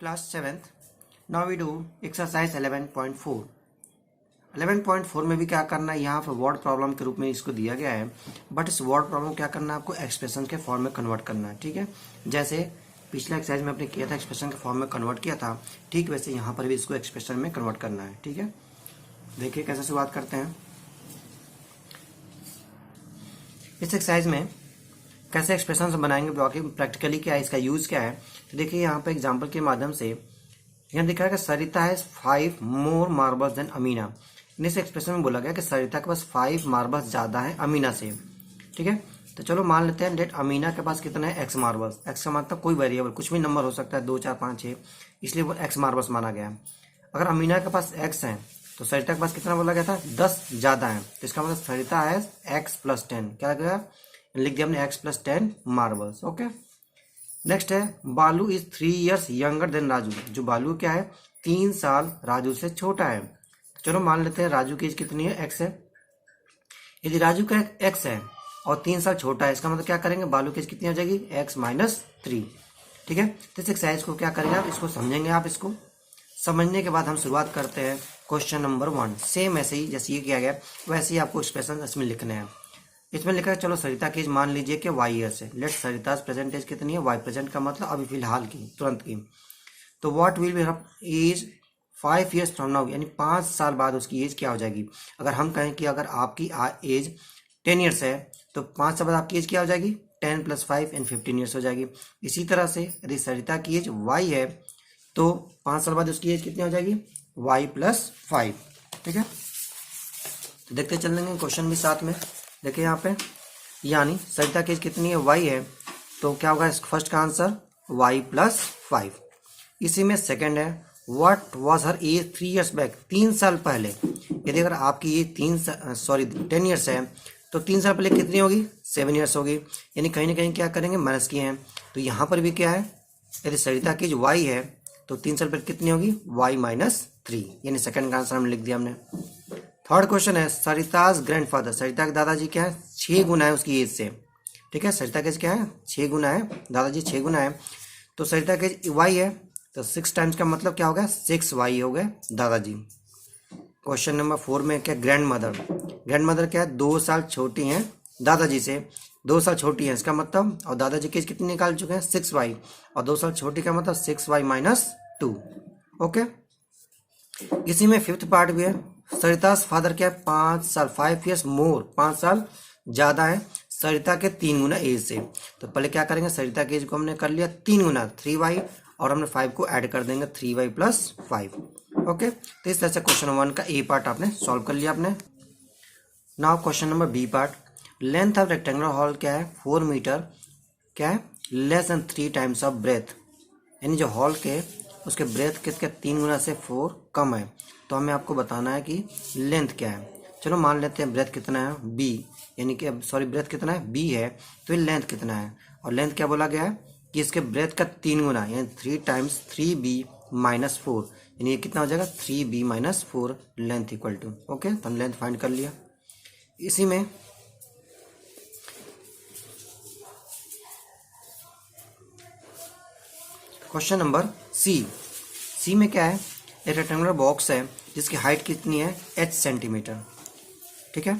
Class 7th. Now we do exercise 11.4. 11.4 में भी क्या करना है, यहाँ पे वर्ड प्रॉब्लम के रूप में इसको दिया गया है, बट इस वर्ड प्रॉब्लम क्या करना है, आपको एक्सप्रेशन के फॉर्म में कन्वर्ट करना है। ठीक है, जैसे पिछले एक्सरसाइज में आपने किया था, एक्सप्रेशन के फॉर्म में कन्वर्ट किया था, ठीक वैसे यहाँ पर भी इसको एक्सप्रेशन में कन्वर्ट करना है। ठीक है, देखिए कैसे शुरुआत करते हैं। इस एक्सरसाइज में कैसे एक्सप्रेशन बनाएंगे, बाकी प्रैक्टिकली क्या है, इसका यूज क्या है, तो देखिए यहाँ पे एग्जांपल के माध्यम से यहाँ दिखा है कि Sarita has 5 more marbles than Amina. इस एक्सप्रेशन में बोला गया कि सरिता के पास 5 मार्बल्स ज्यादा है अमीना से। ठीक है, तो चलो मान लेते हैं डेट अमीना के पास कितना है, एक्स मार्बल्स। एक्स का मतलब कोई वेरिएबल, कुछ भी नंबर हो सकता है, 2 4 5 6, इसलिए वो एक्स मार्बल्स माना गया है। अगर अमीना के पास एक्स है तो सरिता के पास कितना बोला गया था, 10 ज्यादा है, तो इसका मतलब सरिता है एक्स प्लस 10। क्या गया, लिख दिया हमने x plus 10 marbles. Okay, next है बालू is 3 years younger than Raju. जो बालू क्या है, 3 साल राजू से छोटा है। चलो मान लेते हैं राजू की एज कितनी है, एक्स है। यदि राजू का एक्स है और 3 साल छोटा है, इसका मतलब क्या करेंगे, बालू की एज कितनी हो जाएगी, एक्स माइनस 3। ठीक है, तो इस एक्सरसाइज को क्या करेंगे आप, इसको समझेंगे। आप इसको समझने के बाद हम शुरुआत करते हैं क्वेश्चन नंबर 1। सेम ऐसे ही जैसे ये किया गया वैसे ही आपको एक्सप्रेशन इसमें लिखने हैं। इसमें लिखा है, चलो सरिता की एज मान लीजिए कि वाई ईयर्स है। लेट सरिता प्रेजेंट एज कितनी है, वाई। प्रेजेंट का मतलब अभी फिलहाल की, तुरंत की। तो what will be her age 5 years from now, यानी 5 साल बाद उसकी एज क्या हो जाएगी। अगर हम कहें कि अगर आपकी एज 10 years है तो 5 साल बाद आपकी एज क्या हो जाएगी, 10 + 5 = 15 years हो जाएगी। इसी तरह से यदि सरिता की एज वाई है तो 5 साल बाद उसकी एज कितनी हो जाएगी, y + 5। ठीक है, तो देखते चलेंगे क्वेश्चन भी साथ में। देखिए यहाँ पे, यानी सरिता की एज कितनी है, y है, तो क्या होगा फर्स्ट का आंसर y + 5। इसी में सेकंड है, what was her age 3 years back, 3 साल पहले। यदि अगर आपकी एज 10 years है तो 3 साल पहले कितनी होगी, 7 years होगी। यानी कहीं ना कहीं क्या करेंगे, माइनस किए हैं। तो यहाँ पर भी क्या है, यदि सरिता की एज y है तो 3 साल पहले कितनी होगी, y - 3, यानी सेकंड का आंसर हम लिख दिया हमने। थर्ड क्वेश्चन है, सरिताज ग्रैंडफादर, सरिता के दादाजी क्या है, 6 गुना है उसकी एज से। ठीक है, सरिता के एज क्या है, 6 गुना है, दादाजी 6 गुना है। तो सरिता के एज y है तो 6 टाइम्स का मतलब क्या होगा, 6y हो गए दादाजी। क्वेश्चन नंबर 4 में क्या, ग्रैंड मदर। ग्रैंड मदर क्या है, 2 साल छोटी हैं दादाजी से, 2 साल छोटी है इसका मतलब, और दादाजी की एज कितनी निकाल चुके हैं, 6y, और 2 साल छोटी का मतलब 6y - 2। ओके, इसी में फिफ्थ पार्ट भी है, सरितास फादर क्या है, 5 साल 5 years मोर, 5 साल ज्यादा है सरिता के 3 गुना एज से। तो पहले क्या करेंगे, सरिता के एज को हमने कर लिया 3 गुना 3y, और हमने 5 को ऐड कर देंगे 3y + 5। ओके, तो इस तरह से क्वेश्चन 1 का ए पार्ट आपने सॉल्व कर लिया आपने। Now question number B part, length of rectangular hall क्या है, 4 मीटर, क्या है, less than 3 times of breadth. यानी जो हॉल के उसके ब्रेथ किसके 3 गुना से 4 कम है, तो हमें आपको बताना है कि लेंथ क्या है। चलो मान लेते हैं ब्रेथ कितना है, b, यानी कि सॉरी ब्रेथ कितना है, b है, तो ये लेंथ कितना है, और लेंथ क्या बोला गया है कि इसके ब्रेथ का 3 गुना, यानी 3 times 3b - 4, यानी ये कितना हो जाएगा, 3b - 4 length equal to. Okay, तो हम लेंथ फाइंड कर लिया। इसी में क्वेश्चन नंबर सी में क्या है, एक रेक्टेंगुलर बॉक्स है जिसकी हाइट कितनी है, h सेंटीमीटर। ठीक है,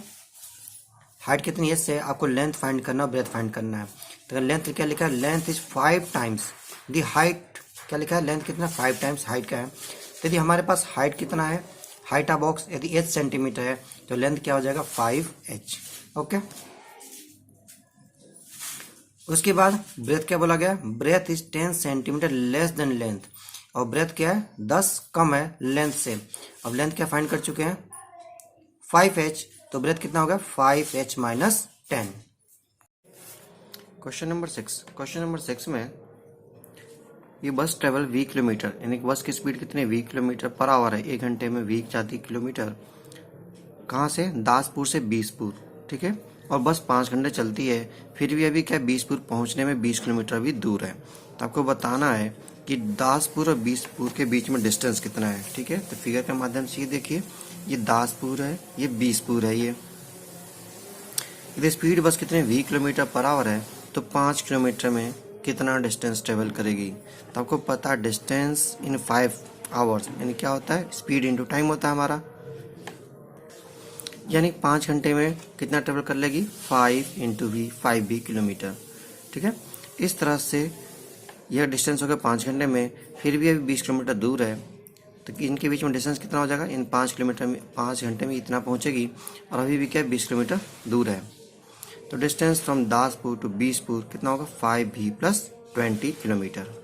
हाइट कितनी है से आपको लेंथ फाइंड करना, ब्रेथ फाइंड करना है। तो लेंथ क्या लिखा है, length is 5 times the height, क्या लिखा है, लेंथ कितना 5 times हाइट का है। तो यदि हमारे पास हाइट कितना है, हाइट ऑफ बॉक्स यदि h सेंटीमीटर है तो लेंथ क्या हो जाएगा, 5h। ओके, उसके बाद ब्रेथ क्या बोला गया, breadth is 10 centimetre less than length, और ब्रेथ क्या है, 10 कम है लेंथ से। अब लेंथ क्या फाइंड कर चुके हैं, 5h, तो ब्रेथ कितना होगा, 5h - 10। Question number 6, question number 6 में ये बस ट्रेवल 20 किलोमीटर, यानी कि बस की स्पीड कितनी, 20 किलोमीटर पर आवर है, 1 घंटे में 20 जाती किलोमीटर। कहाँ से, दासपुर से बीसपुर। ठीक है, और बस 5 घंटे चलती है, फिर भी अभी क्या बीसपुर पहुंचने में 20 किलोमीटर भी दूर है। तो आपको बताना है कि दासपुर और बीसपुर के बीच में डिस्टेंस कितना है। ठीक है, तो फिगर के माध्यम से ये देखिए, ये दासपुर है, ये बीसपुर है। ये स्पीड बस कितने 20 किलोमीटर पर आवर है, तो 5 किलोमीटर में कितना डिस्टेंस ट्रेवल करेगी। तो आपको पता डिस्टेंस इन 5 आवर्स यानी क्या होता है, स्पीड इंटू टाइम होता है हमारा, यानी 5 घंटे में कितना ट्रेवल कर लेगी, 5 इंटू वी, 5 किलोमीटर। ठीक है, इस तरह से यह डिस्टेंस हो गया 5 घंटे में, फिर भी अभी 20 किलोमीटर दूर है, तो इनके बीच में डिस्टेंस कितना हो जाएगा, इन 5 किलोमीटर में 5 घंटे में इतना पहुंचेगी, और अभी भी क्या 20 किलोमीटर दूर है। तो डिस्टेंस फ्रॉम दासपुर टू बीसपुर कितना होगा, 5 भी प्लस 20 किलोमीटर।